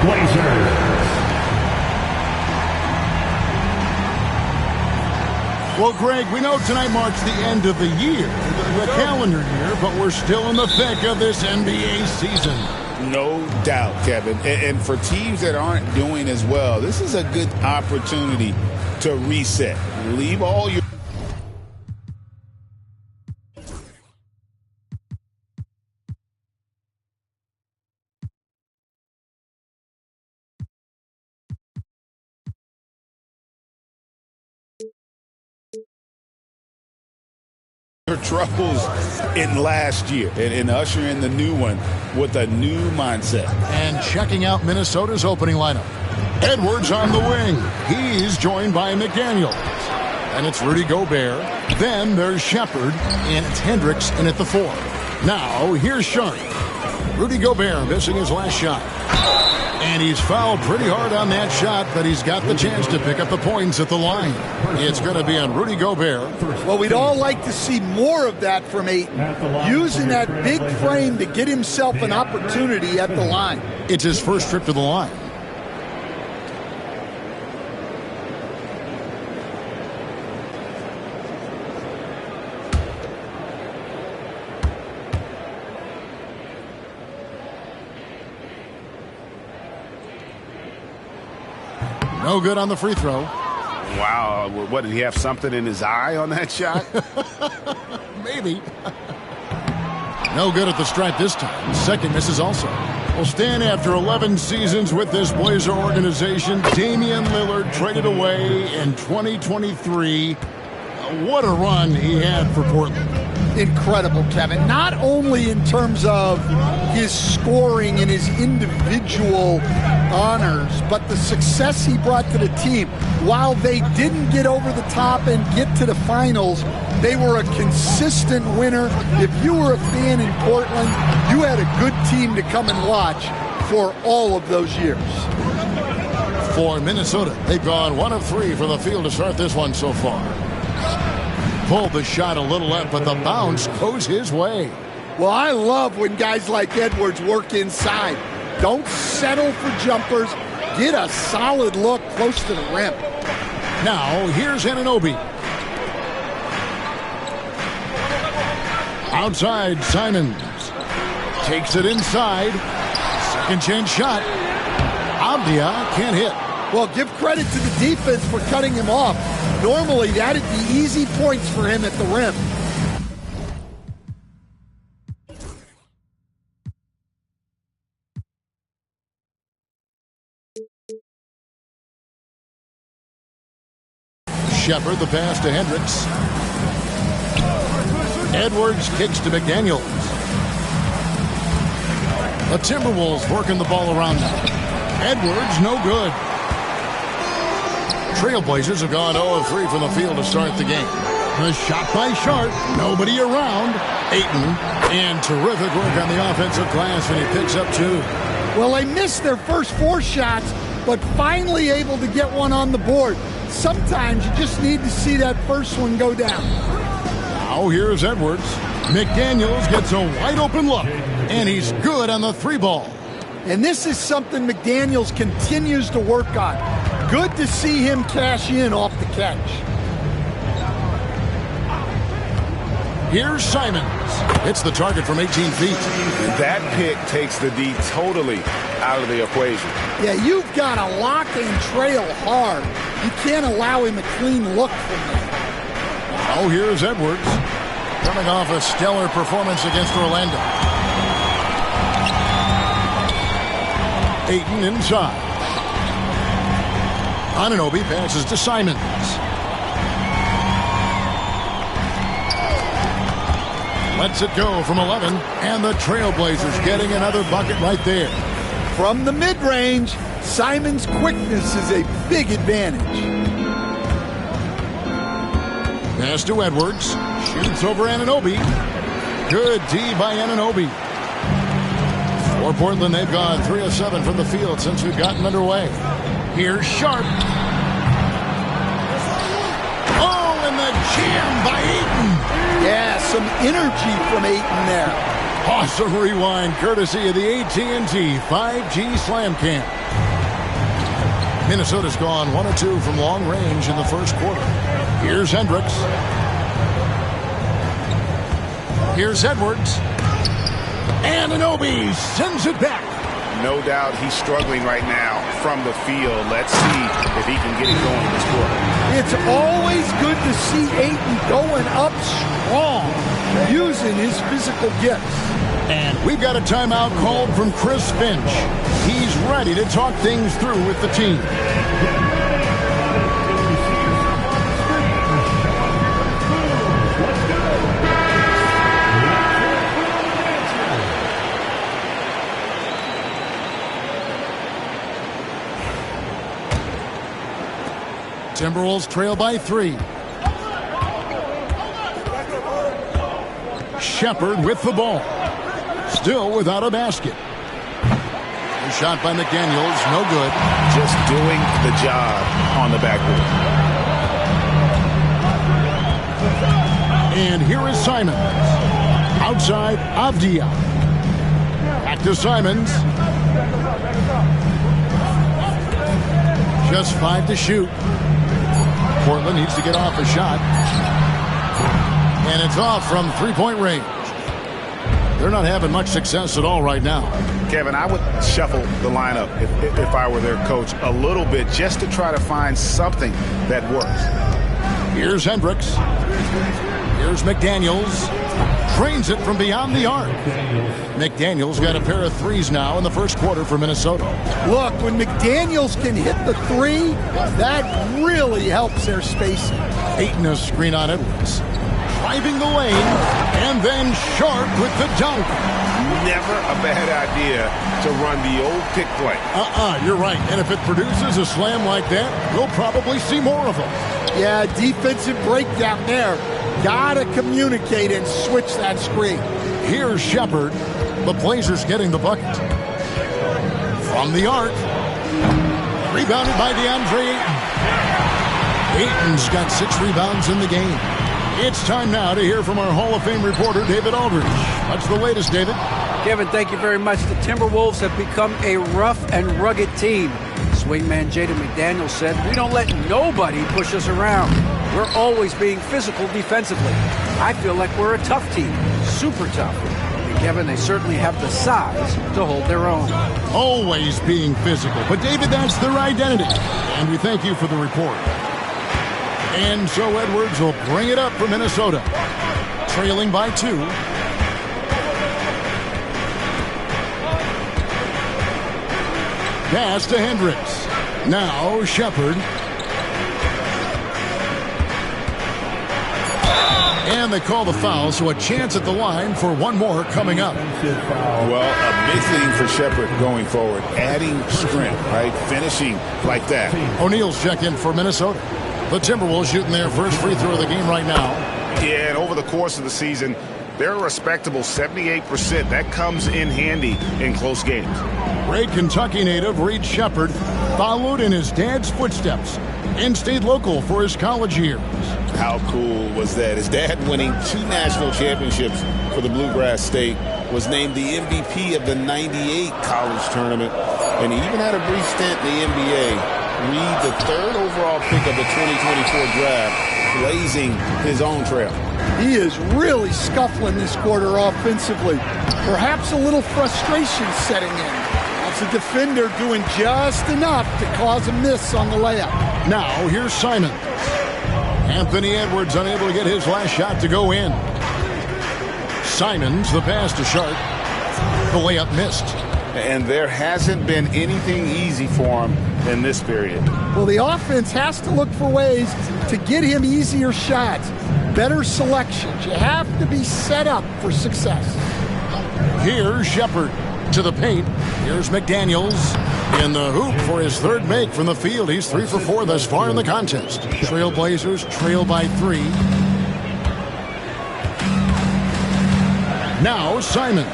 Blazers. Well, Greg, we know tonight marks the end of the year, the calendar year, but we're still in the thick of this NBA season. No doubt, Kevin. And for teams that aren't doing as well, this is a good opportunity to reset. Leave all your troubles in last year and usher in the new one with a new mindset. And checking out Minnesota's opening lineup. Edwards on the wing. He's joined by McDaniels. And it's Rudy Gobert. Then there's Shepard. And it's Hendricks in at the 4. Now, here's Sharp. Rudy Gobert missing his last shot. And he's fouled pretty hard on that shot, but he's got the chance to pick up the points at the line. It's going to be on Rudy Gobert. Well, we'd all like to see more of that from Ayton, using that big frame to get himself an opportunity at the line. It's his first trip to the line. No good on the free throw. Wow, what, did he have something in his eye on that shot? Maybe. No good at the stripe this time. Second misses also. Well, Stan, after 11 seasons with this Blazer organization, Damian Lillard traded away in 2023. What a run he had for Portland. Incredible, Kevin. Not only in terms of his scoring and his individual honors, but the success he brought to the team. While they didn't get over the top and get to the finals, they were a consistent winner. If you were a fan in Portland, you had a good team to come and watch for all of those years. For Minnesota, they've gone 1 of 3 from the field to start this one so far. Pulled the shot a little left, but the bounce goes his way. Well, I love when guys like Edwards work inside. Don't settle for jumpers. Get a solid look close to the rim. Now, here's Anunoby. Outside, Simons. Takes it inside. Second chance shot. Abdia can't hit. Well, give credit to the defense for cutting him off. Normally, that'd be easy points for him at the rim. Shepard, the pass to Hendricks. Edwards kicks to McDaniels. The Timberwolves working the ball around now. Edwards, no good. Trailblazers have gone 0 of 3 from the field to start the game. The shot by Sharp. Nobody around. Ayton. And terrific work on the offensive glass, and he picks up 2. Well, they missed their first 4 shots, but finally able to get one on the board. Sometimes you just need to see that first one go down. Now here's Edwards. McDaniels gets a wide open look, and he's good on the 3 ball. And this is something McDaniels continues to work on. Good to see him cash in off the catch. Here's Simons. Hits the target from 18 feet. That pick takes the D totally out of the equation. Yeah, you've got to lock and trail hard. You can't allow him a clean look from there. Oh, here's Edwards. Coming off a stellar performance against Orlando. Ayton inside. Anunoby passes to Simons. Lets it go from 11, and the Trailblazers getting another bucket right there. From the mid-range, Simons' quickness is a big advantage. Pass to Edwards. Shoots over Anunoby. Good D by Anunoby. For Portland, they've gone 3 of 7 from the field since we've gotten underway. Here's Sharp. Oh, and the jam by Ayton. Yeah, some energy from Ayton there. Awesome rewind courtesy of the AT&T 5G Slam Cam. Minnesota's gone 1 of 2 from long range in the first quarter. Here's Hendricks. Here's Edwards. And Anunoby sends it back. No doubt he's struggling right now from the field. Let's see if he can get it going this quarter. It's always good to see Ayton going up strong, using his physical gifts. And we've got a timeout called from Chris Finch. He's ready to talk things through with the team. Timberwolves trail by 3. Shepherd with the ball. Still without a basket. A shot by McDaniels, no good. Just doing the job on the backboard. And here is Simons. Outside Avdia. Back to Simons. Just 5 to shoot. Portland needs to get off a shot. And it's off from three-point range. They're not having much success at all right now. Kevin, I would shuffle the lineup if I were their coach a little bit just to try to find something that works. Here's Hendricks. Here's McDaniels. Trains it from beyond the arc. McDaniels got a pair of threes now in the first quarter for Minnesota. Look, when McDaniels can hit the three, that really helps their spacing. Ayton a screen on Edwards. Driving the lane, and then Sharp with the dunk. Never a bad idea to run the old pick play. You're right. And if it produces a slam like that, we'll probably see more of them. Yeah, defensive breakdown there. Gotta communicate and switch that screen. Here's Shepherd. The Blazers getting the bucket. From the arc. Rebounded by DeAndre Ayton. Ayton's got 6 rebounds in the game. It's time now to hear from our Hall of Fame reporter, David Aldridge. What's the latest, David? Kevin, thank you very much. The Timberwolves have become a rough and rugged team. Swingman Jaden McDaniels said, "We don't let nobody push us around. We're always being physical defensively. I feel like we're a tough team, super tough." And Kevin, they certainly have the size to hold their own. Always being physical. But, David, that's their identity. And we thank you for the report. And so Edwards will bring it up for Minnesota. Trailing by 2. Pass to Hendricks. Now Shepherd. And they call the foul, so a chance at the line for one more coming up. Well, a big thing for Shepherd going forward. Adding strength, right? Finishing like that. O'Neal's checked in for Minnesota. The Timberwolves shooting their first free throw of the game right now. Yeah, and over the course of the season, they're a respectable 78%. That comes in handy in close games. Great Kentucky native Reed Shepherd followed in his dad's footsteps and stayed local for his college years. How cool was that? His dad winning 2 national championships for the Bluegrass State, was named the MVP of the '98 college tournament, and he even had a brief stint in the NBA. Reed, the 3rd overall pick of the 2024 draft, blazing his own trail. He is really scuffling this quarter offensively. Perhaps a little frustration setting in. That's a defender doing just enough to cause a miss on the layup. Now here's Simons. Anthony Edwards unable to get his last shot to go in. Simons, the pass to Sharp. The layup missed. And there hasn't been anything easy for him in this period. Well, the offense has to look for ways to get him easier shots, better selections. You have to be set up for success. Here's Shepherd to the paint. Here's McDaniels in the hoop for his 3rd make from the field. He's 3 for 4 thus far in the contest. Trailblazers trail by 3. Now Simons.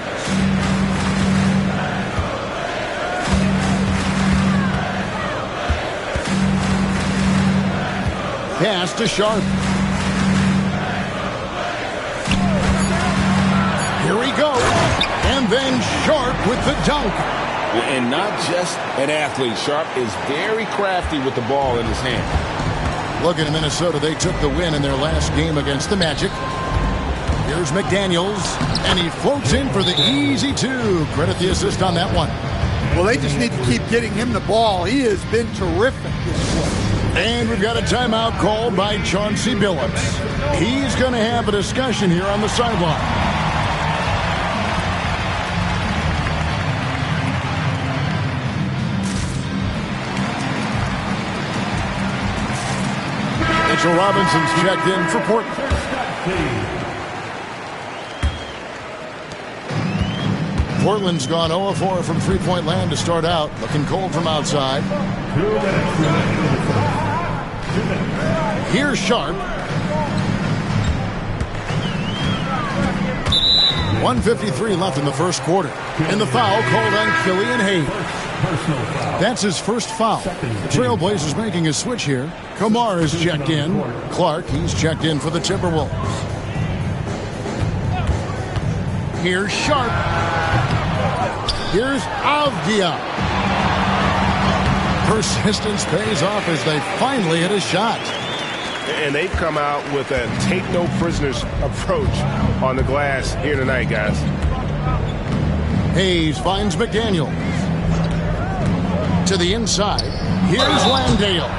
Pass to Sharp. Here we go. And then Sharp with the dunk. And not just an athlete. Sharp is very crafty with the ball in his hand. Looking at Minnesota, they took the win in their last game against the Magic. Here's McDaniels, and he floats in for the easy two. Credit the assist on that one. Well, they just need to keep getting him the ball. He has been terrific this quarter. And we've got a timeout called by Chauncey Billups. He's going to have a discussion here on the sideline. Mitchell Robinson's checked in for Portland. Portland's gone 0-4 from three-point land to start out. Looking cold from outside. Here's Sharp. 1:53 left in the first quarter. And the foul called on Killian Hayes. That's his first foul. The Trailblazers making a switch here. Kamar is checked in. Clark, he's checked in for the Timberwolves. Here's Sharp. Here's Avdia. Persistence pays off as they finally hit a shot. And they've come out with a take-no-prisoners approach on the glass here tonight, guys. Hayes finds McDaniels. To the inside. Here's Landale.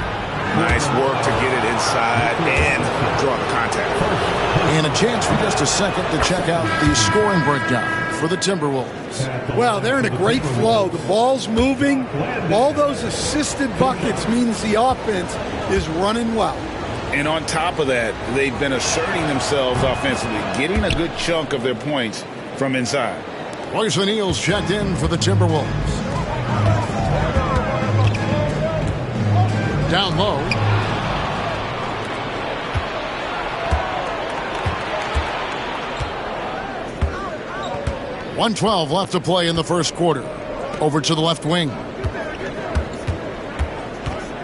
Nice work to get it inside and draw the contact. And a chance for just a second to check out the scoring breakdown for the Timberwolves. Well, they're in a great flow. The ball's moving. All those assisted buckets means the offense is running well. And on top of that, they've been asserting themselves offensively, getting a good chunk of their points from inside. Royce O'Neal's checked in for the Timberwolves. Down low. .112 left to play in the first quarter. Over to the left wing.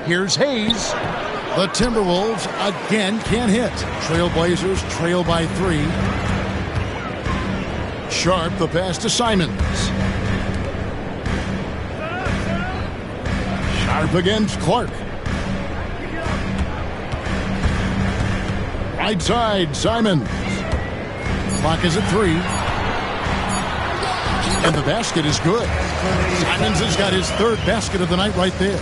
Here's Hayes. The Timberwolves again can't hit. Trailblazers trail by 3. Sharp, the pass to Simons. Sharp against Clark. Right side, Simons. Clock is at 3. And the basket is good. Simons has got his third basket of the night right there.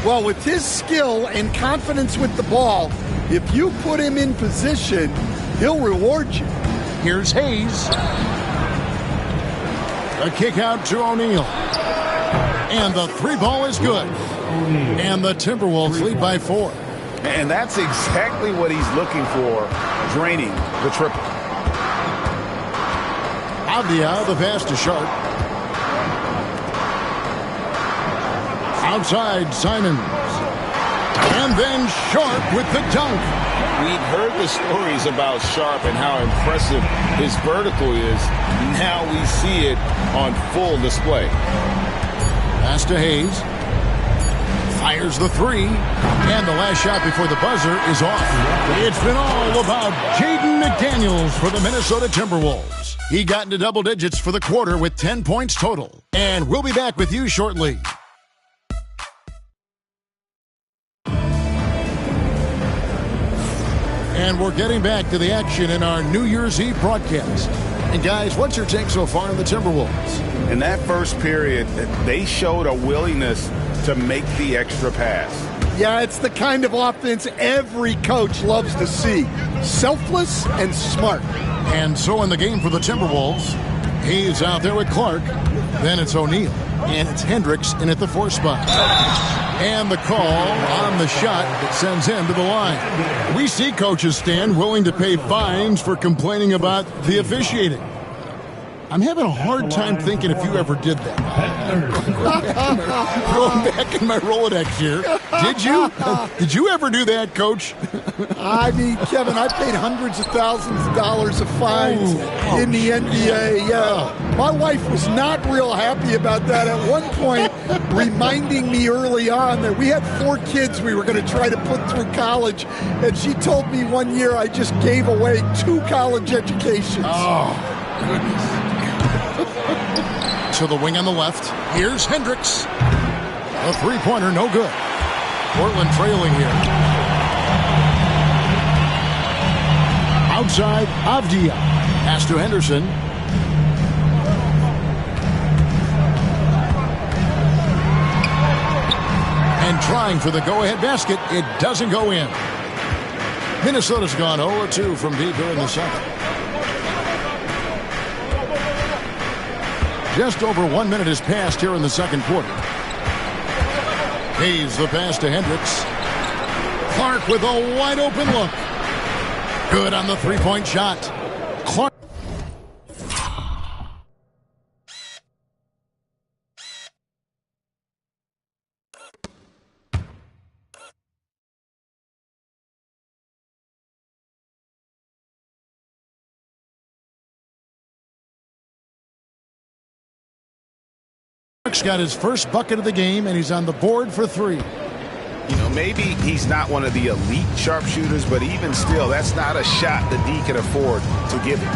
Well, with his skill and confidence with the ball, if you put him in position, he'll reward you. Here's Hayes. A kick out to O'Neal. And the three ball is good. And the Timberwolves lead by 4. And that's exactly what he's looking for, draining the triple. Avdia, the pass to Sharp. Outside, Simons. And then Sharp with the dunk. We've heard the stories about Sharp and how impressive his vertical is. Now we see it on full display. Pass to Hayes. Fires the 3. And the last shot before the buzzer is off. It's been all about Jaden McDaniels for the Minnesota Timberwolves. He got into double digits for the quarter with 10 points total. And we'll be back with you shortly. And we're getting back to the action in our New Year's Eve broadcast. And guys, what's your take so far on the Timberwolves? In that first period, they showed a willingness to make the extra pass. Yeah, it's the kind of offense every coach loves to see. Selfless and smart. And so in the game for the Timberwolves, Hayes out there with Clark. Then it's O'Neal. And it's Hendricks in at the 4 spot. And the call on the shot that sends him to the line. We see coaches, Stan, willing to pay fines for complaining about the officiating. I'm having a hard time thinking if you ever did that. Going back in my Rolodex here. Did you? Did you ever do that, Coach? I mean, Kevin, I paid hundreds of thousands of dollars of fines in the NBA. Yeah. My wife was not real happy about that at one point, reminding me early on that we had 4 kids we were going to try to put through college, and she told me one year I just gave away 2 college educations. Oh, goodness. To the wing on the left. Here's Hendricks. A three-pointer, no good. Portland trailing here. Outside, Avdia. Pass to Henderson. And trying for the go-ahead basket. It doesn't go in. Minnesota's gone 0-2 from deep here in the second. Just over 1 minute has passed here in the second quarter. Hayes the pass to Hendricks. Clark with a wide open look. Good on the three-point shot. Clark. Clark's got his first bucket of the game, and he's on the board for three. You know, maybe he's not one of the elite sharpshooters, but even still, that's not a shot that D can afford to give him.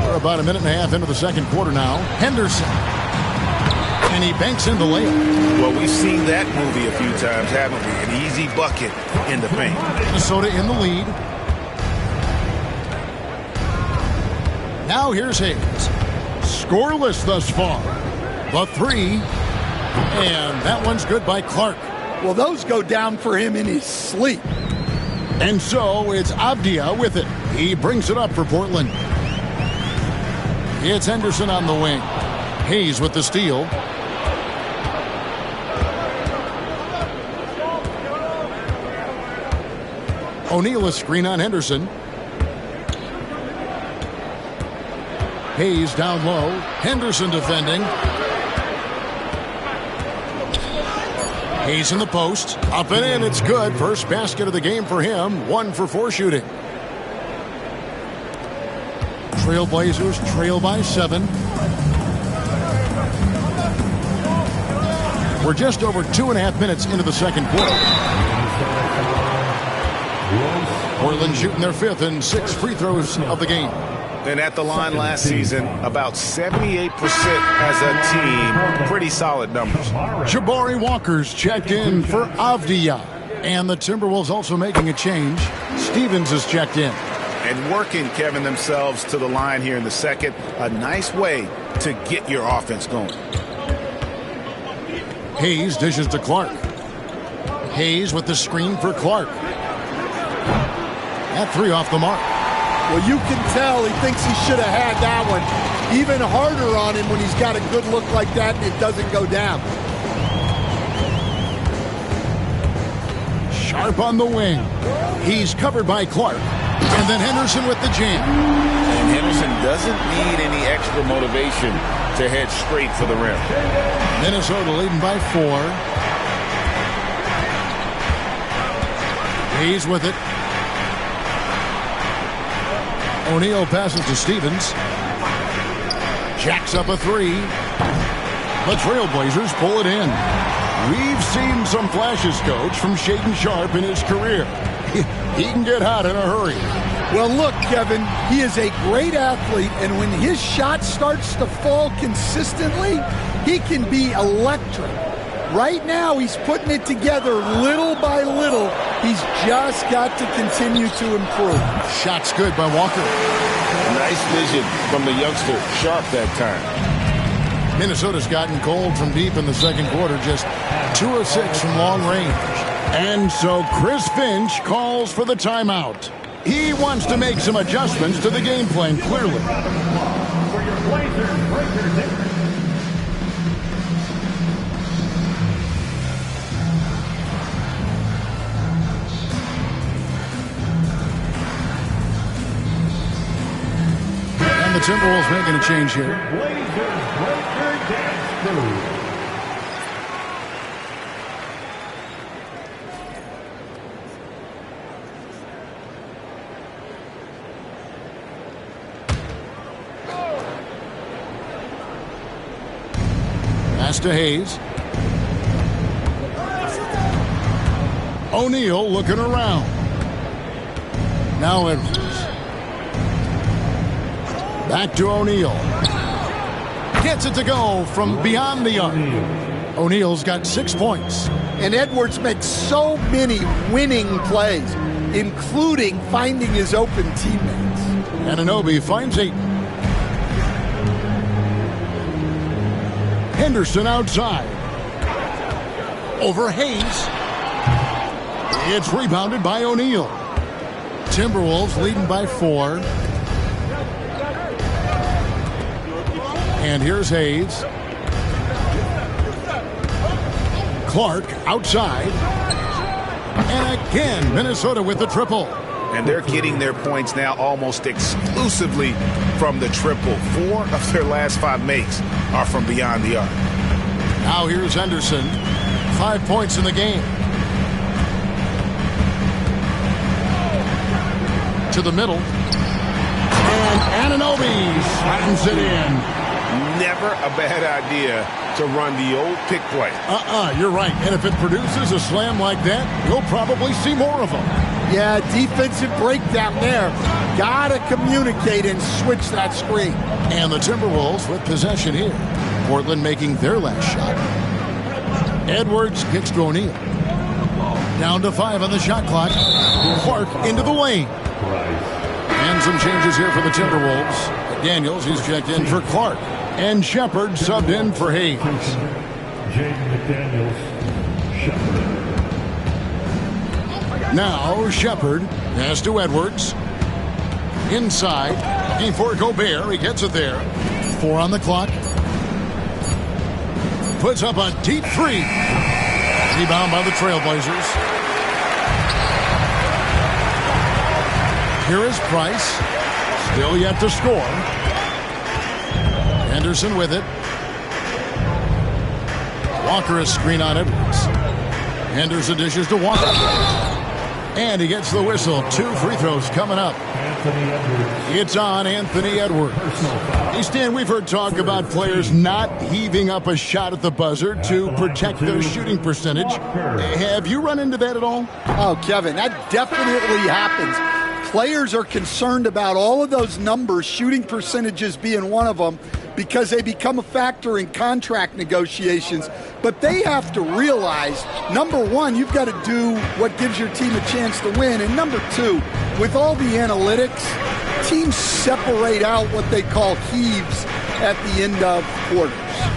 We're about a minute and a half into the second quarter now. Henderson. And he banks in the layup. Well, we've seen that movie a few times, haven't we? An easy bucket in the paint. Minnesota in the lead. Now here's Hayes. Scoreless thus far. The three. And that one's good by Clark. Well, those go down for him in his sleep. And so it's Avdia with it. He brings it up for Portland. It's Henderson on the wing. Hayes with the steal. O'Neal a screen on Henderson. Hayes down low. Henderson defending. Hayes in the post. Up and in. It's good. First basket of the game for him. 1 for 4 shooting. Trailblazers trail by 7. We're just over 2.5 minutes into the second quarter. Portland shooting their 5th and 6 free throws of the game. And at the line last season, about 78% as a team. Pretty solid numbers. Jabari Walker's checked in for Avdia. And the Timberwolves also making a change. Stevens is checked in. And working, Kevin, themselves to the line here in the second. A nice way to get your offense going. Hayes dishes to Clark. Hayes with the screen for Clark. That three off the mark. Well, you can tell he thinks he should have had that one. Even harder on him when he's got a good look like that and it doesn't go down. Sharp on the wing. He's covered by Clark. And then Henderson with the jam. And Henderson doesn't need any extra motivation to head straight for the rim. Minnesota leading by 4. Hayes with it. O'Neal passes to Stevens. Jacks up a 3. The Trailblazers pull it in. We've seen some flashes, Coach, from Shaedon Sharpe in his career. He can get hot in a hurry. Well, look, Kevin, he is a great athlete, and when his shot starts to fall consistently, he can be electric. Right now, he's putting it together little by little. He's just got to continue to improve. Shot's good by Walker. Nice vision from the youngster, Sharpe that time. Minnesota's gotten cold from deep in the second quarter, just 2 of 6 from long range. And so Chris Finch calls for the timeout. He wants to make some adjustments to the game plan, clearly. And the Timberwolves making a change here. Pass to Hayes. O'Neal looking around. Now Edwards. Back to O'Neal. Gets it to go from beyond the arc. O'Neal's got 6 points. And Edwards makes so many winning plays, including finding his open teammates. Anunoby finds 8. Henderson outside. Over Hayes. It's rebounded by O'Neal. Timberwolves leading by 4. And here's Hayes. Clark outside. And again, Minnesota with the triple. And they're getting their points now almost exclusively from the triple. 4 of their last 5 makes are from beyond the arc. Now here's Henderson. 5 points in the game. To the middle. And Anunoby slams it in. Never a bad idea to run the old pick play. You're right. And if it produces a slam like that, you'll probably see more of them. Yeah, defensive breakdown there. Gotta communicate and switch that screen. And the Timberwolves with possession here. Portland making their last shot. Edwards kicks to O'Neal. Down to 5 on the shot clock. Clark into the lane. And some changes here for the Timberwolves. Daniels, he's checked in for Clark. And Shepard subbed in for Hayes. Jaden McDaniels, Shepard. Now Shepard has to Edwards. Inside. Looking for Gobert. He gets it there. 4 on the clock. Puts up a deep 3. Rebound by the Trailblazers. Here is Price. Still yet to score. Henderson with it. Walker is screen on Edwards. Henderson dishes to Walker. And he gets the whistle. 2 free throws coming up. It's on Anthony Edwards. Hey, Stan, we've heard talk about players not heaving up a shot at the buzzer to protect their shooting percentage. Have you run into that at all? Oh, Kevin, that definitely happens. Players are concerned about all of those numbers, shooting percentages being one of them, because they become a factor in contract negotiations. But they have to realize, number one, you've got to do what gives your team a chance to win. And number two, with all the analytics, teams separate out what they call heaves at the end of quarters.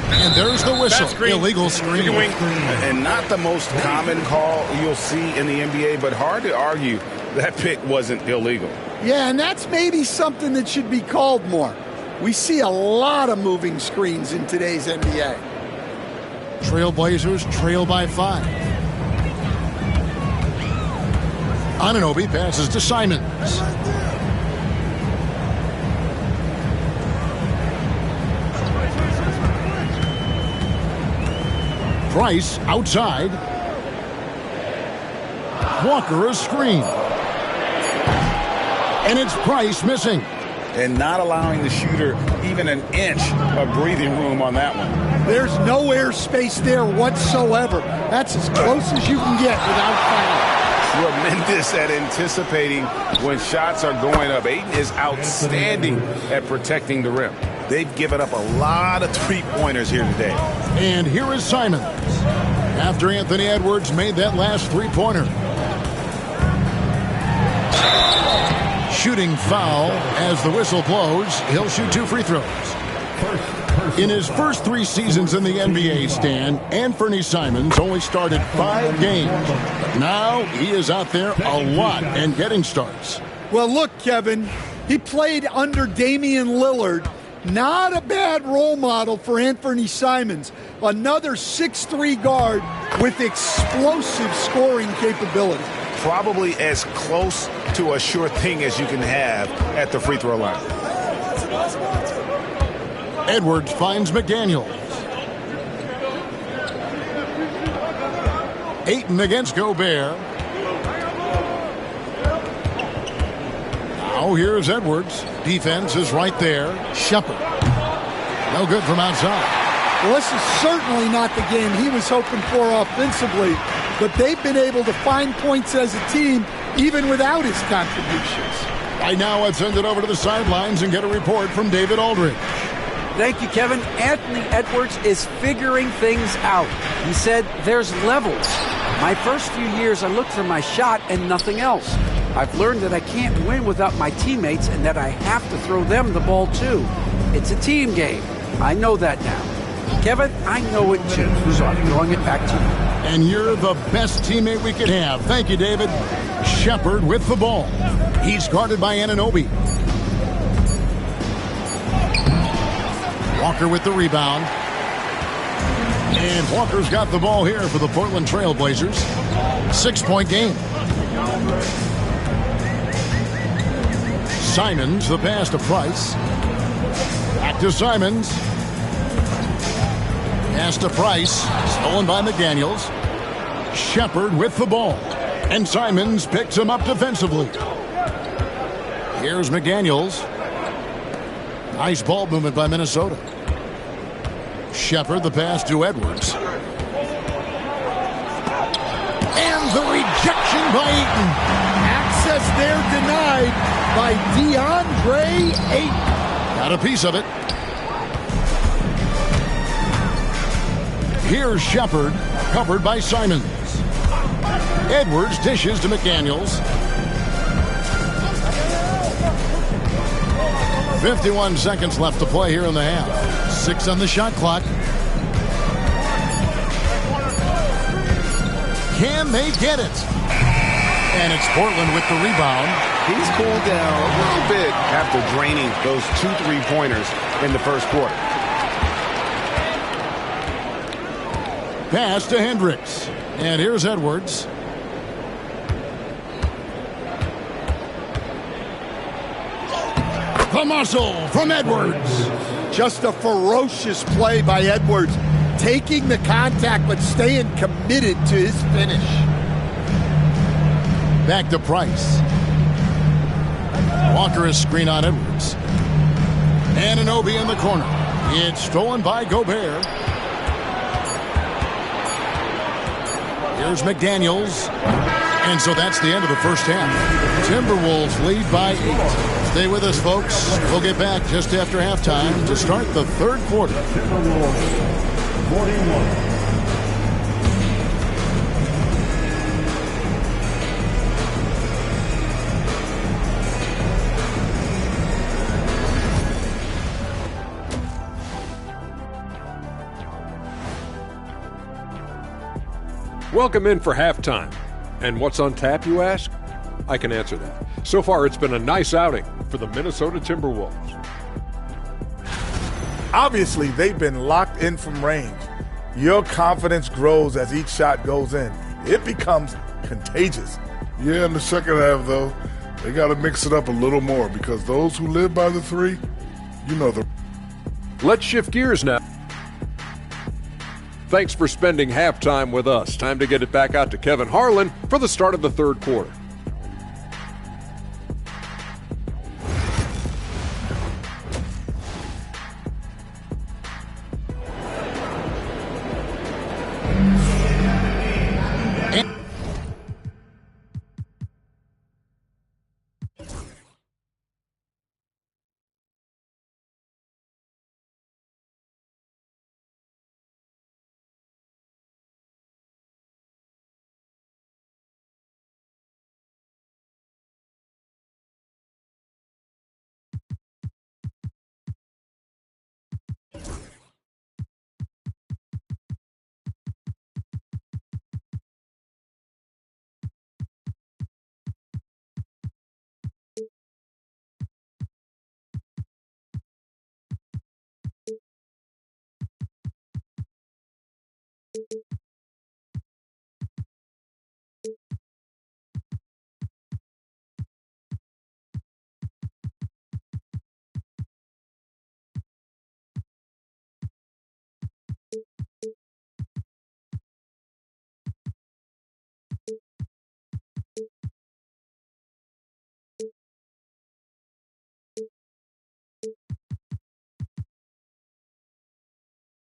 And there's the whistle. Illegal screen. And not the most common call you'll see in the NBA, but hard to argue that pick wasn't illegal. Yeah, and that's maybe something that should be called more. We see a lot of moving screens in today's NBA. Trailblazers trail by 5. Anunoby passes to Simons. Price outside. Walker a screen. And it's Price missing. And not allowing the shooter even an inch of breathing room on that one. There's no air space there whatsoever. That's as close as you can get without foul. Tremendous at anticipating when shots are going up. Ayton is outstanding at protecting the rim. They've given up a lot of three-pointers here today. And here is Simons. After Anthony Edwards made that last three-pointer. Shooting foul as the whistle blows. He'll shoot 2 free throws. In his first 3 seasons in the NBA, Stan, Anthony Simons only started 5 games. But now he is out there a lot and getting starts. Well, look, Kevin, he played under Damian Lillard. Not a bad role model for Anthony Simons. Another 6'3" guard with explosive scoring capability. Probably as close to a sure thing as you can have at the free throw line. Edwards finds McDaniels. Ayton against Gobert. Now here's Edwards. Defense is right there. Shepard. No good from outside. Well, this is certainly not the game he was hoping for offensively, but they've been able to find points as a team even without his contributions. Right now, let's send it over to the sidelines and get a report from David Aldridge. Thank you, Kevin. Anthony Edwards is figuring things out. He said there's levels. My first few years, I looked for my shot and nothing else. I've learned that I can't win without my teammates and that I have to throw them the ball too. It's a team game. I know that now. Kevin, I know it too, so I'm throwing it back to you. And you're the best teammate we could have. Thank you, David. Shepard with the ball. He's guarded by Anunoby. Walker with the rebound. And Walker's got the ball here for the Portland Trail Blazers. 6-point game. Simons, the pass to Price. Back to Simons. Pass to Price. Stolen by McDaniels. Shepard with the ball. And Simons picks him up defensively. Here's McDaniels. Nice ball movement by Minnesota. Shepard, the pass to Edwards. And the rejection by Ayton. Access there denied by DeAndre Ayton. Got a piece of it. Here's Shepard, covered by Simons. Edwards dishes to McDaniels. 51 seconds left to play here in the half. 6 on the shot clock. Can they get it? And it's Portland with the rebound. He's cooled down a little bit after draining those 2 3-pointers in the first quarter. Pass to Hendricks. And here's Edwards. The muscle from Edwards. Just a ferocious play by Edwards. Taking the contact, but staying committed to his finish. Back to Price. Walker is screen on Edwards. Anunoby in the corner. It's stolen by Gobert. Here's McDaniels. And so that's the end of the first half. Timberwolves lead by 8. Stay with us, folks. We'll get back just after halftime to start the third quarter. 41. Welcome in for halftime. And what's on tap, you ask? I can answer that. So far, it's been a nice outing for the Minnesota Timberwolves. Obviously, they've been locked in from range. Your confidence grows as each shot goes in. It becomes contagious. Yeah, in the second half, though, they got to mix it up a little more because those who live by the 3, you know them. Let's shift gears now. Thanks for spending halftime with us. Time to get it back out to Kevin Harlan for the start of the third quarter.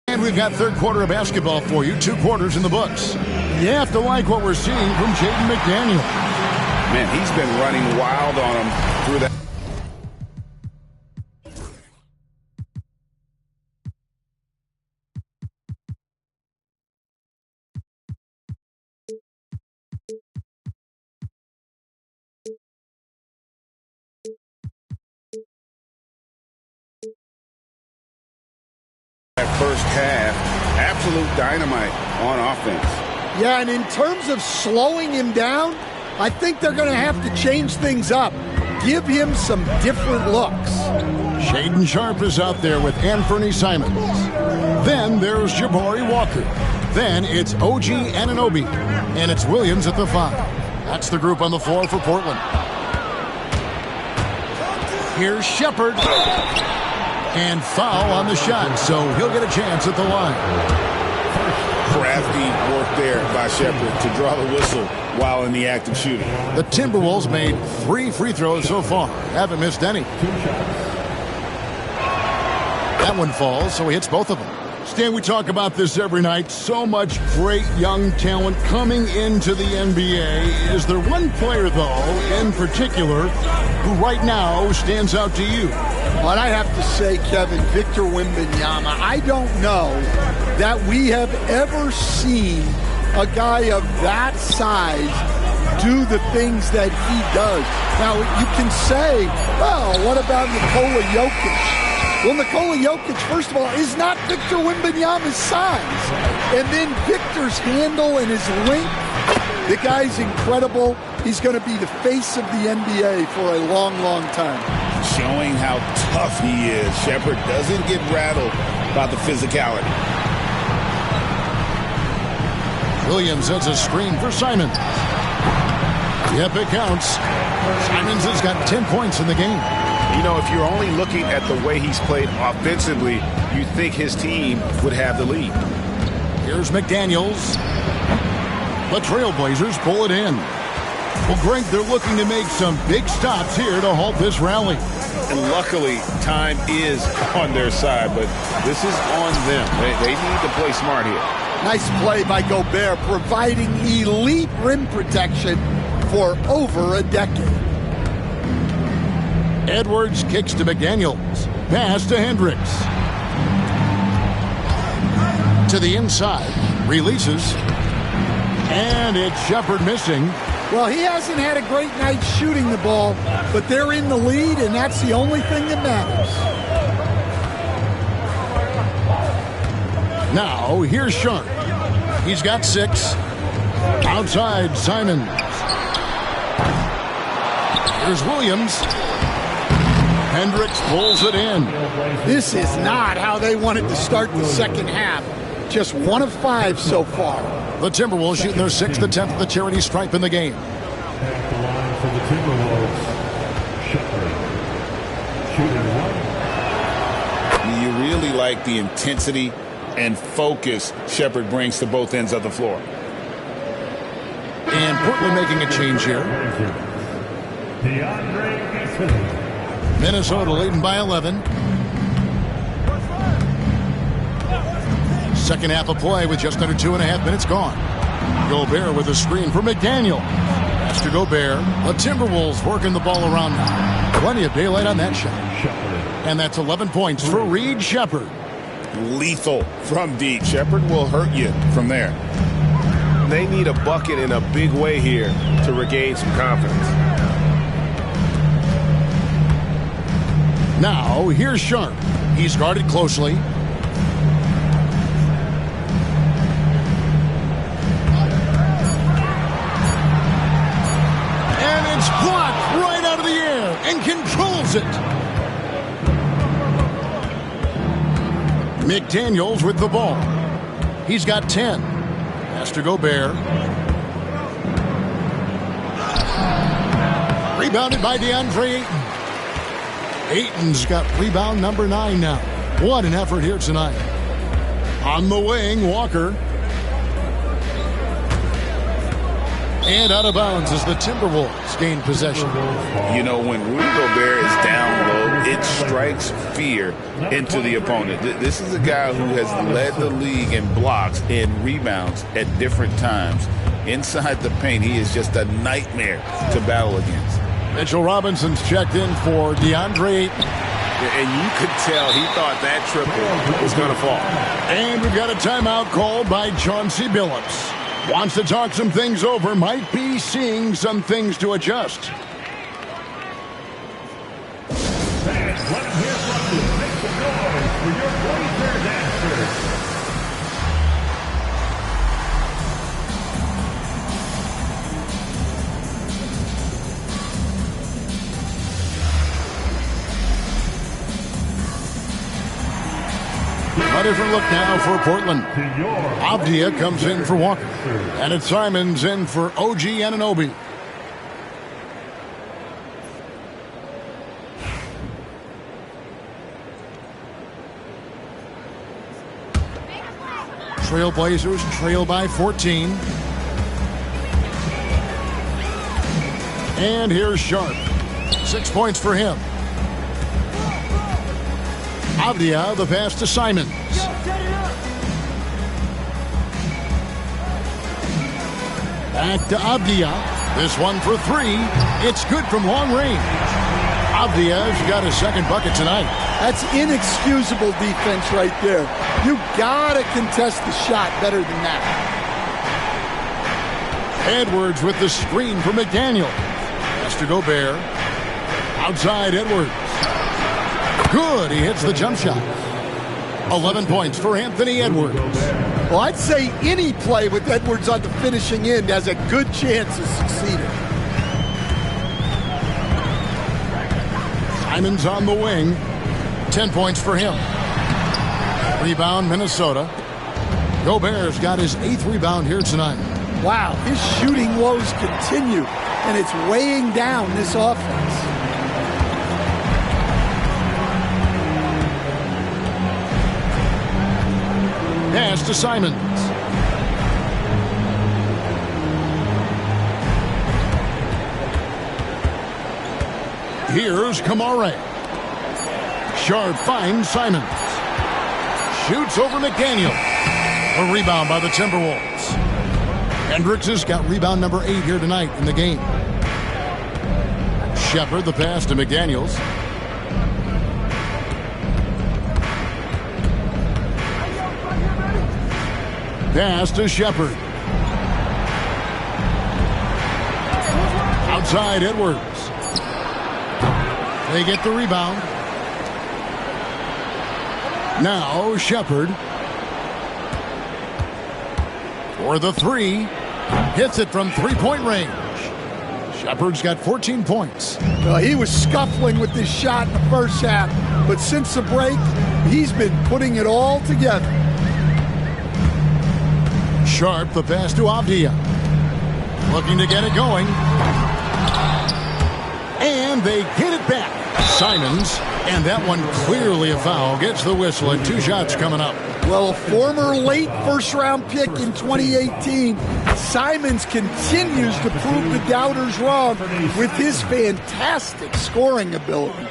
And we've got third quarter of basketball for you. 2 quarters in the books. You have to like what we're seeing from Jaden McDaniels. Man, he's been running wild on him through that. half, absolute dynamite on offense. Yeah, and in terms of slowing him down, I think they're going to have to change things up. Give him some different looks. Shaden Sharp is out there with Anthony Simons. Then there's Jabari Walker. Then it's OG Anunoby. And it's Williams at the 5. That's the group on the floor for Portland. Here's Shepherd. And foul on the shot, so he'll get a chance at the line. Crafty work there by Shepherd to draw the whistle while in the act of shooting. The Timberwolves made 3 free throws so far. Haven't missed any. That one falls, so he hits both of them. Stan, we talk about this every night. So much great young talent coming into the NBA. Is there one player, though, in particular, who right now stands out to you? But I have to say, Kevin, Victor Wembanyama, I don't know that we have ever seen a guy of that size do the things that he does. Now, you can say, well, what about Nikola Jokic? Well, Nikola Jokic, first of all, is not Victor Wembanyama's size. And then Victor's handle and his length, the guy's incredible. He's going to be the face of the NBA for a long, long time. Showing how tough he is. Shepherd doesn't get rattled by the physicality. Williams has a screen for Simons. Yep, it counts. Simons has got 10 points in the game. You know, if you're only looking at the way he's played offensively, you think his team would have the lead. Here's McDaniels. The Trailblazers pull it in. Well, Greg, they're looking to make some big stops here to halt this rally. And luckily, time is on their side, but this is on them. They need to play smart here. Nice play by Gobert, providing elite rim protection for over a decade. Edwards kicks to McDaniels. Pass to Hendricks. To the inside. Releases. And it's Shepherd missing. Well, he hasn't had a great night shooting the ball, but they're in the lead, and that's the only thing that matters. Now, here's Sharp. He's got 6. Outside, Simons. Here's Williams. Hendricks pulls it in. This is not how they wanted to start the second half. Just 1 of 5 so far. The Timberwolves shooting their 6th attempt at the charity stripe in the game. At the line for the Timberwolves, Shepherd. Shooting 1. You really like the intensity and focus Shepherd brings to both ends of the floor. And Portland making a change here. Minnesota leading by 11. Second half of play with just under 2.5 minutes gone. Gobert with a screen for McDaniel. Pass to Gobert. The Timberwolves working the ball around now. Plenty of daylight on that shot. And that's 11 points for Reed Shepherd. Lethal from deep. Shepherd will hurt you from there. They need a bucket in a big way here to regain some confidence. Now, here's Sharp. He's guarded closely. And it's blocked right out of the air and controls it. McDaniels with the ball. He's got 10. Has to Gobert. Rebounded by DeAndre Ayton. Ayton's got rebound number 9 now. What an effort here tonight. On the wing, Walker. And out of bounds as the Timberwolves gain possession. You know, when Rudy Gobert is down low, it strikes fear into the opponent. This is a guy who has led the league in blocks and rebounds at different times. Inside the paint, he is just a nightmare to battle against. Mitchell Robinson's checked in for DeAndre Ayton. And you could tell he thought that triple was going to fall. And we've got a timeout called by Chauncey Billups. Wants to talk some things over, might be seeing some things to adjust. Fans, let him hear from you. Make some noise for your Blazers answers. different look now for Portland. Avdia comes in for Walker. And it's Simons in for OG Anunoby. Trailblazers trail by 14. And here's Sharp. 6 points for him. Avdia, the pass to Simons. Back to Avdia. This one for three. It's good from long range. Avdia's got his second bucket tonight. That's inexcusable defense right there. You gotta contest the shot better than that. Edwards with the screen for McDaniel. Has to Gobert. Outside Edwards. Good, he hits the jump shot. 11 points for Anthony Edwards. Well, I'd say any play with Edwards on the finishing end has a good chance of succeeding. Simons on the wing. 10 points for him. Rebound, Minnesota. Gobert's got his 8th rebound here tonight. Wow, his shooting woes continue, and it's weighing down this offense. Pass to Simons. Here's Kamare. Sharp finds Simons. Shoots over McDaniel. A rebound by the Timberwolves. Hendricks has got rebound number 8 here tonight in the game. Shepard the pass to McDaniels. Pass to Shepard. Outside Edwards. They get the rebound. Now Shepard. For the three. Hits it from three-point range. Shepard's got 14 points. Well, he was scuffling with this shot in the first half, but since the break, he's been putting it all together. Sharp, the pass to Avdia. Looking to get it going. And they get it back. Simons, and that one clearly a foul, gets the whistle, and 2 shots coming up. Well, a former late first-round pick in 2018, Simons continues to prove the doubters wrong with his fantastic scoring ability.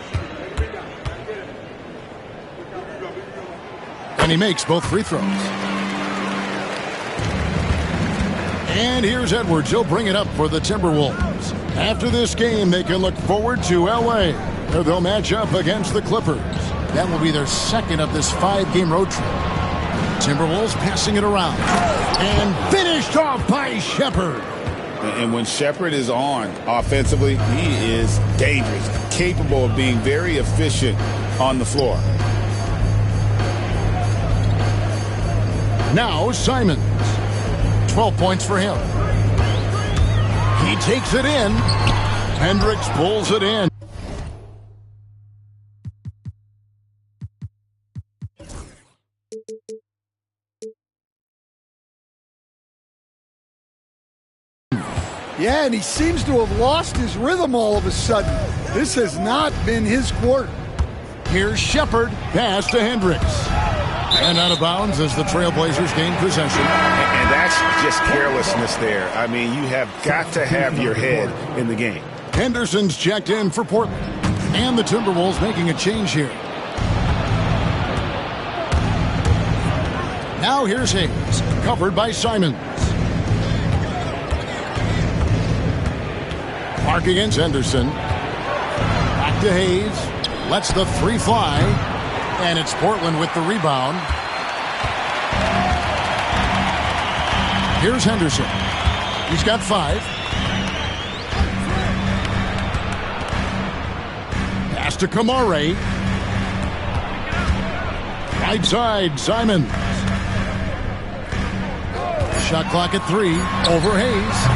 And he makes both free throws. And here's Edwards. He'll bring it up for the Timberwolves. After this game, they can look forward to L.A., where they'll match up against the Clippers. That will be their second of this 5-game road trip. Timberwolves passing it around. And finished off by Shepard. And when Shepard is on offensively, he is dangerous, capable of being very efficient on the floor. Now Simons. 12 points for him. He takes it in. Hendricks pulls it in. Yeah, and he seems to have lost his rhythm all of a sudden. This has not been his quarter. Here's Shepard. Pass to Hendricks. And out of bounds as the Trailblazers gain possession. And that's just carelessness there. I mean, you have got to have your head in the game. Henderson's checked in for Portland. And the Timberwolves making a change here. Now here's Hayes. Covered by Simons. Mark against Henderson. Back to Hayes. Lets the three fly. And it's Portland with the rebound. Here's Henderson. He's got 5. Pass to Kamare. Right side, Simons. Shot clock at 3. Over Hayes.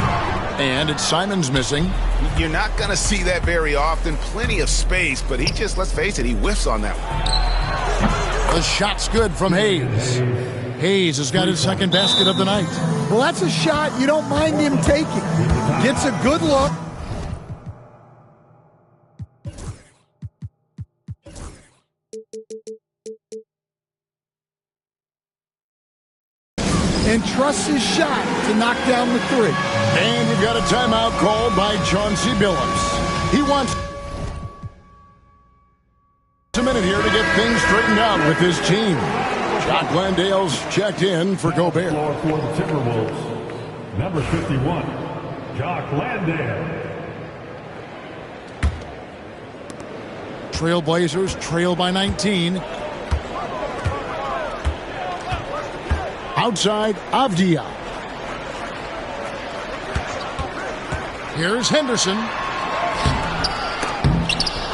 And it's Simons missing. You're not going to see that very often. Plenty of space, but he just, let's face it, he whiffs on that one. The The shot's good from Hayes. Hayes has got his second basket of the night. Well, that's a shot you don't mind him taking. Gets a good look. And trusts his shot to knock down the three. And we've got a timeout called by Chauncey Billups. He wants a minute here to get things straightened out with his team. Jock Landale's checked in for Gobert. Floor for the Timberwolves, number 51, Jock Landale. Trailblazers trail by 19. Outside, Avdia. Here's Henderson.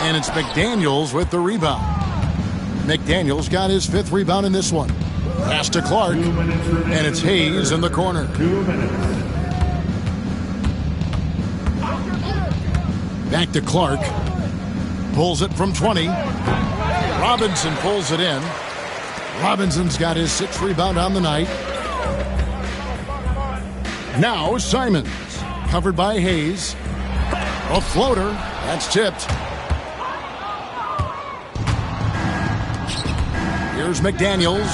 And it's McDaniels with the rebound. McDaniels got his 5th rebound in this one. Pass to Clark. And it's Hayes in the corner. 2 minutes. Back to Clark. Pulls it from 20. Robinson pulls it in. Robinson's got his 6th rebound on the night. Now Simons. Covered by Hayes. A floater. That's tipped. Here's McDaniels.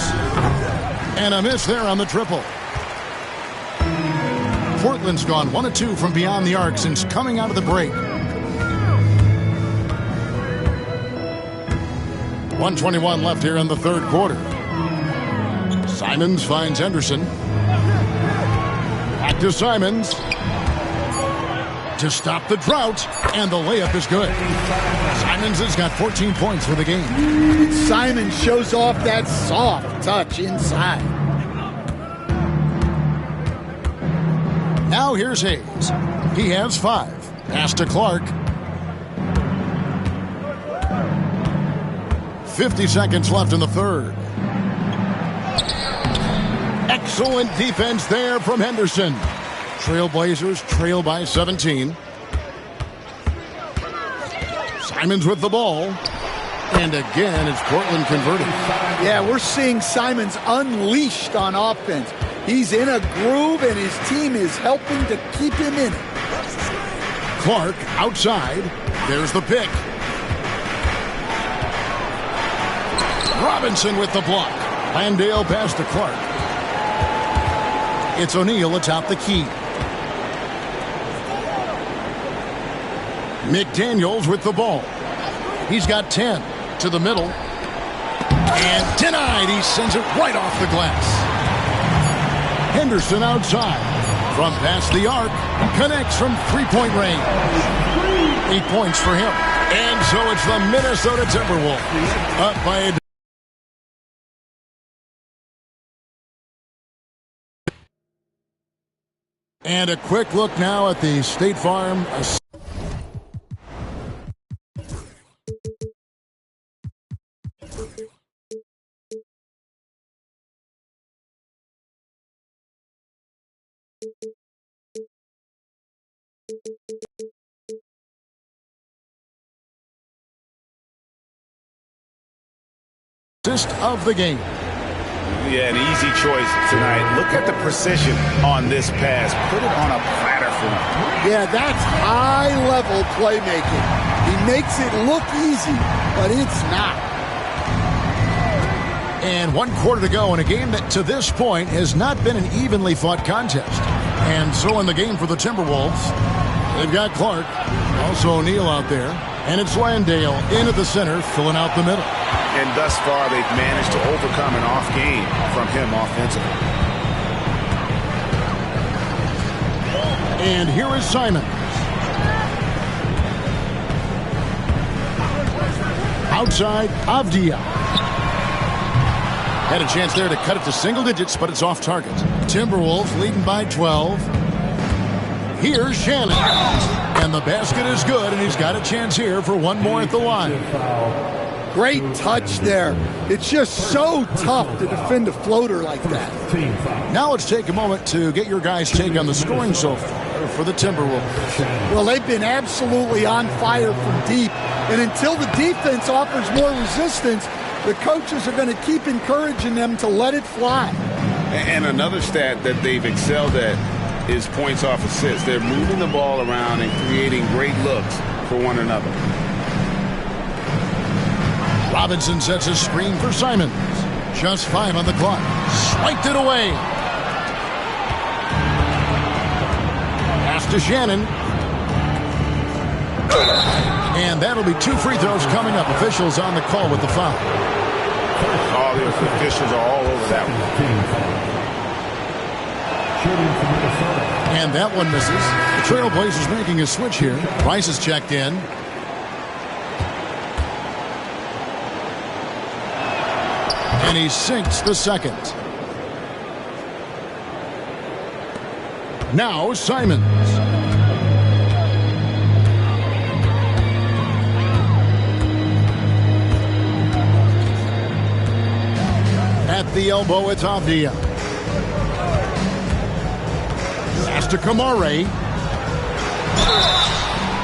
And a miss there on the triple. Portland's gone 1 of 2 from beyond the arc since coming out of the break. 1:21 left here in the third quarter. Simons finds Henderson. Back to Simons. To stop the drought, and the layup is good. Simons has got 14 points for the game. Simons shows off that soft touch inside. Now here's Hayes. He has 5. Pass to Clark. 50 seconds left in the third. Excellent defense there from Henderson. Trailblazers trail by 17. Simons with the ball. And again, it's Portland converting. Yeah, we're seeing Simons unleashed on offense. He's in a groove, and his team is helping to keep him in it. Clark outside. There's the pick. Robinson with the block. Landale pass to Clark. It's O'Neal atop the key. McDaniels with the ball. He's got 10 to the middle. And denied. He sends it right off the glass. Henderson outside. From past the arc. Connects from three-point range. 8 points for him. And so it's the Minnesota Timberwolves up by a And a quick look now at the State Farm. Assist of the game. Yeah, an easy choice tonight. Look at the precision on this pass. Put it on a platter for him. Yeah, that's high-level playmaking. He makes it look easy, but it's not. And 1 quarter to go in a game that to this point has not been an evenly fought contest. And so in the game for the Timberwolves, they've got Clark, also O'Neal out there, and it's Landale in at the center, filling out the middle. And thus far, they've managed to overcome an off game from him offensively. And here is Simons. Outside, Avdia. Had a chance there to cut it to single digits, but it's off target. Timberwolves leading by 12. Here's Shannon. And the basket is good, and he's got a chance here for one more at the line. Great touch there. It's just so tough to defend a floater like that. Now let's take a moment to get your guys' take on the scoring so far for the Timberwolves. Well, they've been absolutely on fire from deep. And until the defense offers more resistance, the coaches are going to keep encouraging them to let it fly. And another stat that they've excelled at is points off assists. They're moving the ball around and creating great looks for one another. Robinson sets a screen for Simons. Just 5 on the clock. Swiped it away. Pass to Shannon. And that'll be 2 free throws coming up. Officials on the call with the foul. All the officials are all over that one. And that one misses. The Trailblazers making a switch here. Price is checked in. And he sinks the second. Now Simons. At the elbow, it's Avdia. Pass to Kamare.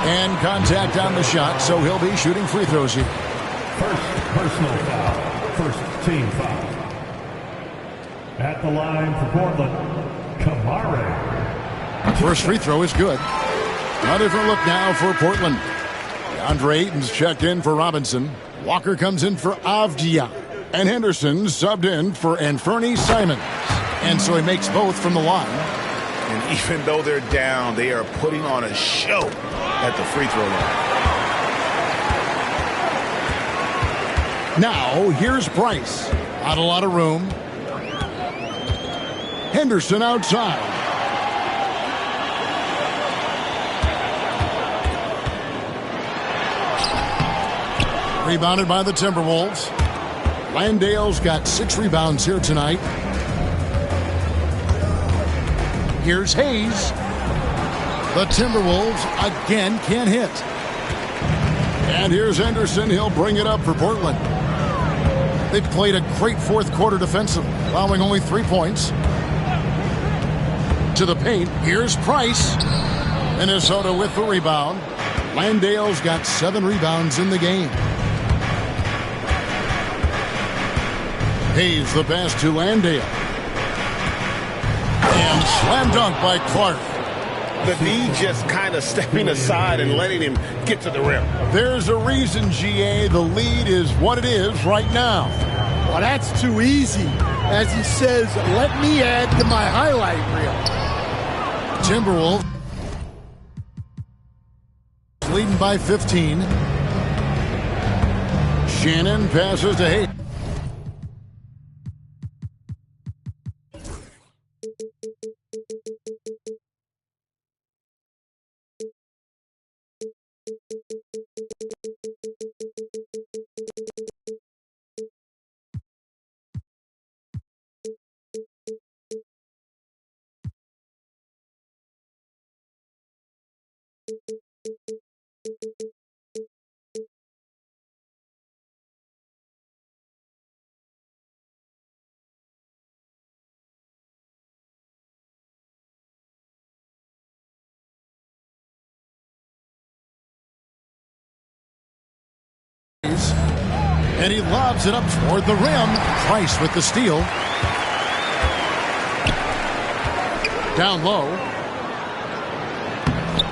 And contact on the shot, so he'll be shooting free throws here. First personal foul. First team foul. At the line for Portland, Kamare. First free throw is good. A different look now for Portland. DeAndre Ayton's checked in for Robinson. Walker comes in for Avdia. And Henderson subbed in for Anfernee Simons. And so he makes both from the line. And even though they're down, they are putting on a show at the free throw line. Now, here's Price. Not a lot of room. Henderson outside. Rebounded by the Timberwolves. Landale's got 6 rebounds here tonight. Here's Hayes. The Timberwolves again can't hit. And here's Henderson. He'll bring it up for Portland. They've played a great fourth quarter defensively, allowing only 3 points. To the paint, here's Price. Minnesota with the rebound. Landale's got 7 rebounds in the game. Hayes the pass to Landale. And slam dunk by Clark. The D just kind of stepping aside and letting him get to the rim. There's a reason, GA, the lead is what it is right now. Well, that's too easy. As he says, let me add to my highlight reel. Timberwolves leading by 15. Shannon passes to Hayes. And he lobs it up toward the rim. Price with the steal. Down low.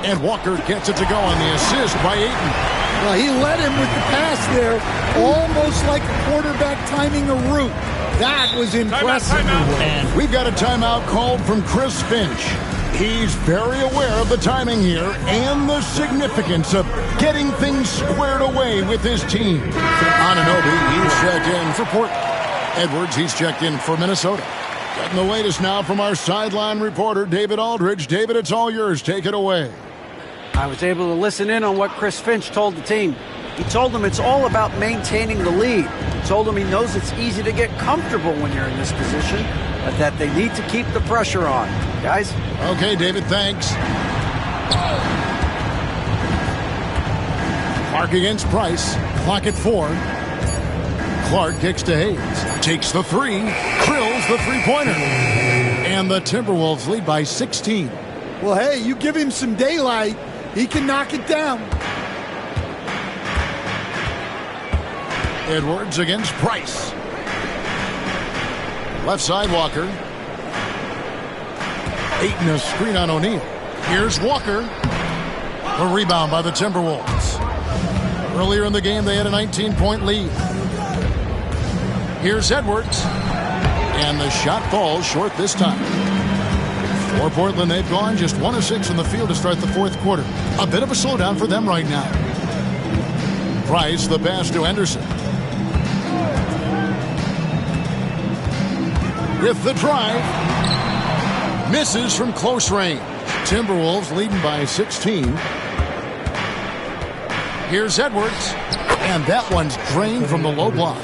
And Walker gets it to go on the assist by Ayton. Well, he led him with the pass there, almost like a quarterback timing a route. That was impressive. Timeout. And we've got a timeout called from Chris Finch. He's very aware of the timing here and the significance of getting things squared away with his team. Anunoby, he's checked in for Portland. Edwards, he's checked in for Minnesota. Getting the latest now from our sideline reporter, David Aldridge. David, it's all yours. Take it away. I was able to listen in on what Chris Finch told the team. He told them it's all about maintaining the lead. He told them he knows it's easy to get comfortable when you're in this position, but that they need to keep the pressure on. Guys? Okay, David, thanks. Clark against Price. Clock at 4. Clark kicks to Hayes. Takes the 3. Krills the three-pointer. And the Timberwolves lead by 16. Well, hey, you give him some daylight, he can knock it down. Edwards against Price. Left side, Walker. Ayton a screen on O'Neal. Here's Walker. A rebound by the Timberwolves. Earlier in the game, they had a 19-point lead. Here's Edwards. And the shot falls short this time. For Portland, they've gone just 1 of 6 from the field to start the fourth quarter. A bit of a slowdown for them right now. Price, the pass to Henderson. With the drive. Misses from close range. Timberwolves leading by 16. Here's Edwards. And that one's drained from the low block.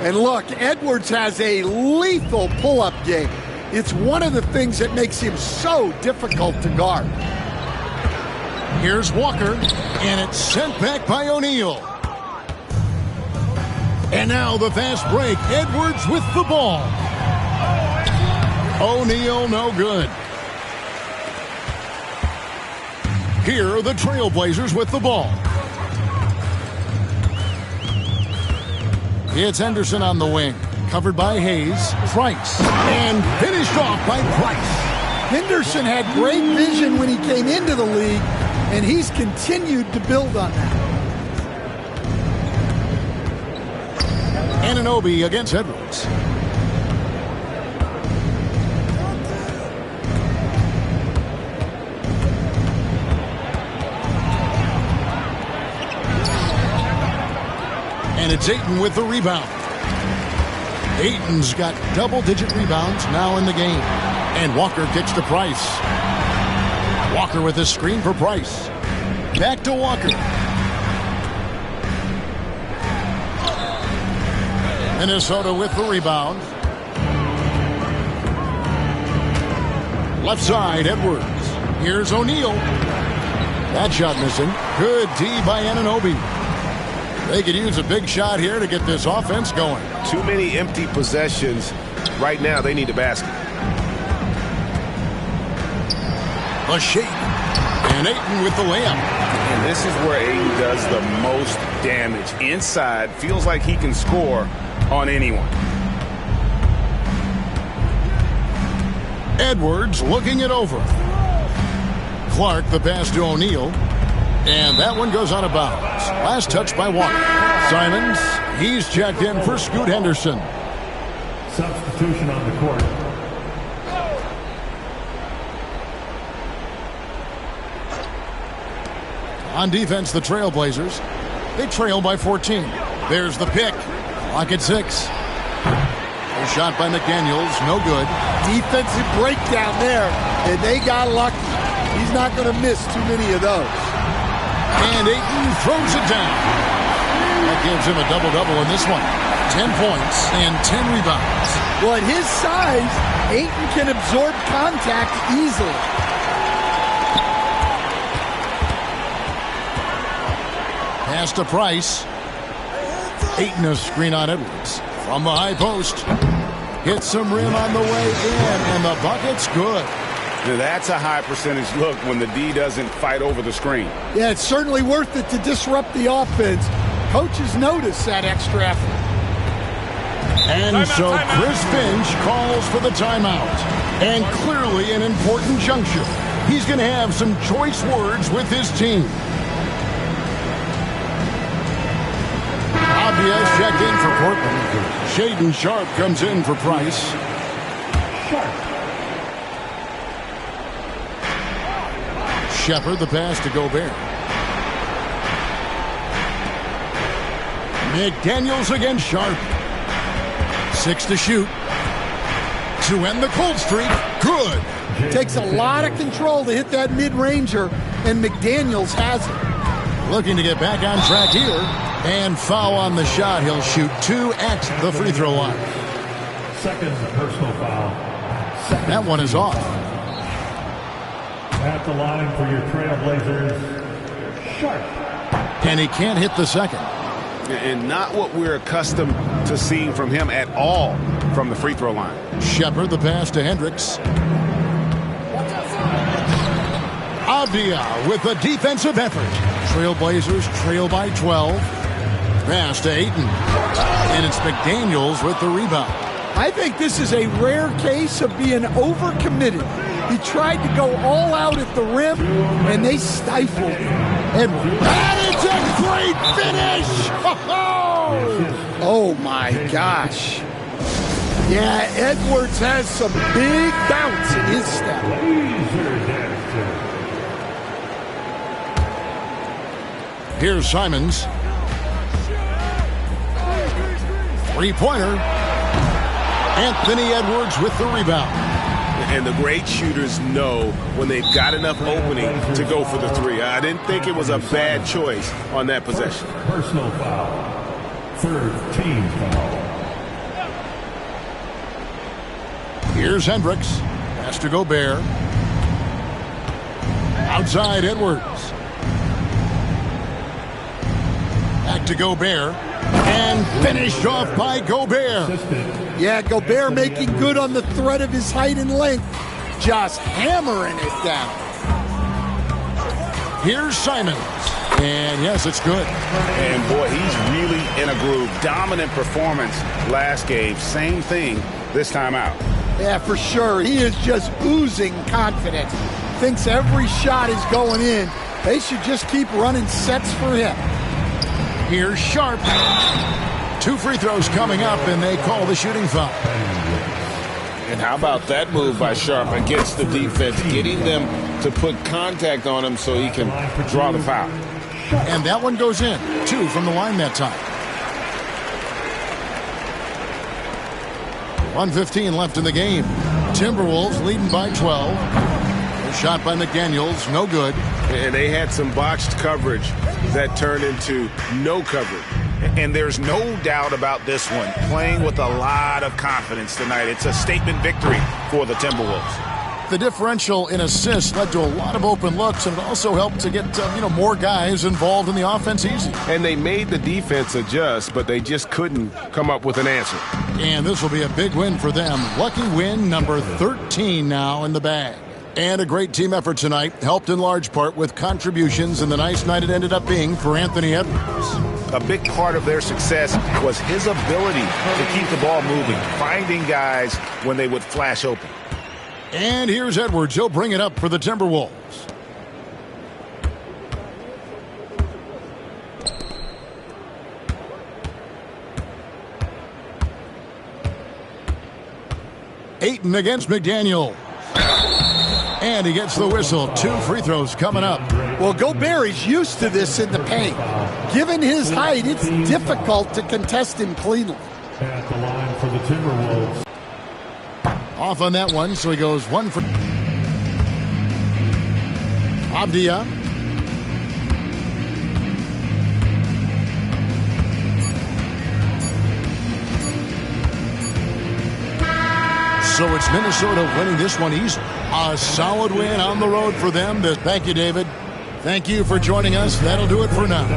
And look, Edwards has a lethal pull-up game. It's one of the things that makes him so difficult to guard. Here's Walker, and it's sent back by O'Neal. And now the fast break. Edwards with the ball. O'Neal no good. Here are the Trailblazers with the ball. It's Henderson on the wing. Covered by Hayes. Price. And finished off by Price. Henderson had great vision when he came into the league, and he's continued to build on that. Anunoby against Edwards. And it's Ayton with the rebound. Ayton's got double-digit rebounds now in the game. And Walker kicks to Price. Walker with a screen for Price. Back to Walker. Minnesota with the rebound. Left side, Edwards. Here's O'Neal. That shot missing. Good D by Anunoby. They could use a big shot here to get this offense going. Too many empty possessions. Right now, they need a basket. A shake. And Ayton with the layup. And this is where Ayton does the most damage. Inside, feels like he can score on anyone. Edwards looking it over. Clark the pass to O'Neal. And that one goes out of bounds. Last touch by Walker. Simons, he's checked in for Scoot Henderson. Substitution on the court. On defense, the Trailblazers. They trail by 14. There's the pick. Clock at 6. A shot by McDaniels, no good. Defensive breakdown there, and they got lucky. He's not going to miss too many of those. And Ayton throws it down. That gives him a double-double in this one. 10 points and 10 rebounds. Well, at his size, Ayton can absorb contact easily. Pass to Price. Ayton a screen on Edwards. From the high post. Hits some rim on the way in, and the bucket's good. Now that's a high percentage look when the D doesn't fight over the screen. Yeah, it's certainly worth it to disrupt the offense. Coaches notice that extra effort. And so Chris Finch calls for the timeout. And clearly an important juncture. He's going to have some choice words with his team. Obvious checked in for Portland. Shaden Sharp comes in for Price. Shepard the pass to Gobert. McDaniels against Sharp. 6 to shoot. To end the cold streak. Good. Takes a lot of control to hit that mid-ranger, and McDaniels has it. Looking to get back on track here. And foul on the shot. He'll shoot 2 at the free throw line. Second personal foul. That one is off. At the line for your Trailblazers, Sharp. And he can't hit the second. And not what we're accustomed to seeing from him at all from the free throw line. Shepard the pass to Hendricks. Avdia with a defensive effort. Trailblazers trail by 12. Pass to Ayton. And it's McDaniels with the rebound. I think this is a rare case of being overcommitted. He tried to go all out at the rim, and they stifled him. Edwards. That is a great finish! Oh, my gosh. Yeah, Edwards has some big bounce in his step. Here's Simons. Three-pointer. Anthony Edwards with the rebound. And the great shooters know when they've got enough opening to go for the three. I didn't think it was a bad choice on that possession. Personal foul. Third team foul. Here's Hendricks. Pass to Gobert. Outside Edwards. Back to Gobert. And finished off by Gobert. Yeah, Gobert making good on the threat of his height and length. Just hammering it down. Here's Simons. And yes, it's good. And boy, he's really in a groove. Dominant performance last game. Same thing this time out. Yeah, for sure. He is just oozing confidence. Thinks every shot is going in. They should just keep running sets for him. Here's Sharp. 2 free throws coming up, and they call the shooting foul. And how about that move by Sharp against the defense, getting them to put contact on him so he can draw the foul. And that one goes in. 2 from the line that time. 1:15 left in the game. Timberwolves leading by 12. A shot by McDaniels, no good. And they had some botched coverage that turned into no coverage. And there's no doubt about this one. Playing with a lot of confidence tonight. It's a statement victory for the Timberwolves. The differential in assists led to a lot of open looks, and it also helped to get more guys involved in the offense easy. And they made the defense adjust, but they just couldn't come up with an answer. And this will be a big win for them. Lucky win number 13 now in the bag. And a great team effort tonight, helped in large part with contributions, and the nice night it ended up being for Anthony Edwards. A big part of their success was his ability to keep the ball moving, finding guys when they would flash open. And here's Edwards. He'll bring it up for the Timberwolves. Ayton against McDaniel. And he gets the whistle. 2 free throws coming up. Well, Gobert is used to this in the paint. Given his height, it's difficult to contest him cleanly. At the line for the Timberwolves. Off on that one, so he goes 1 for Avdia. So it's Minnesota winning this one easily. A solid win on the road for them. Thank you, David. Thank you for joining us. That'll do it for now.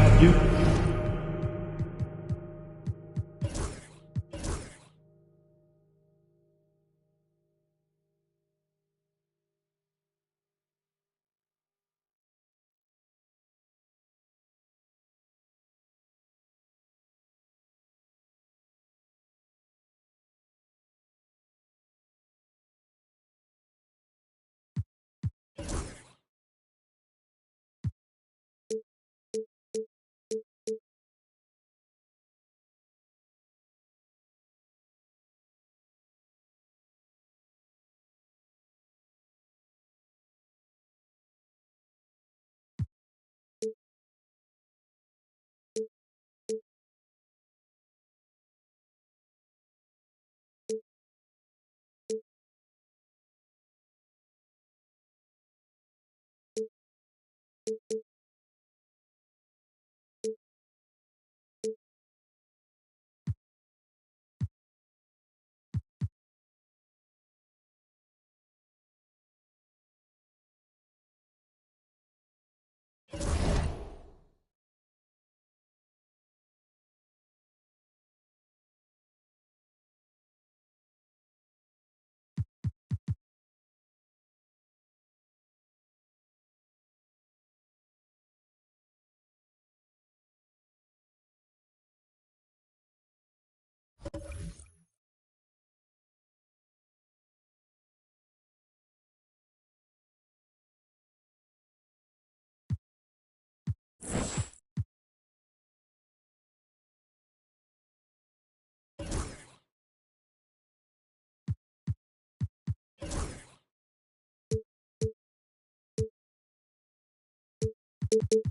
you.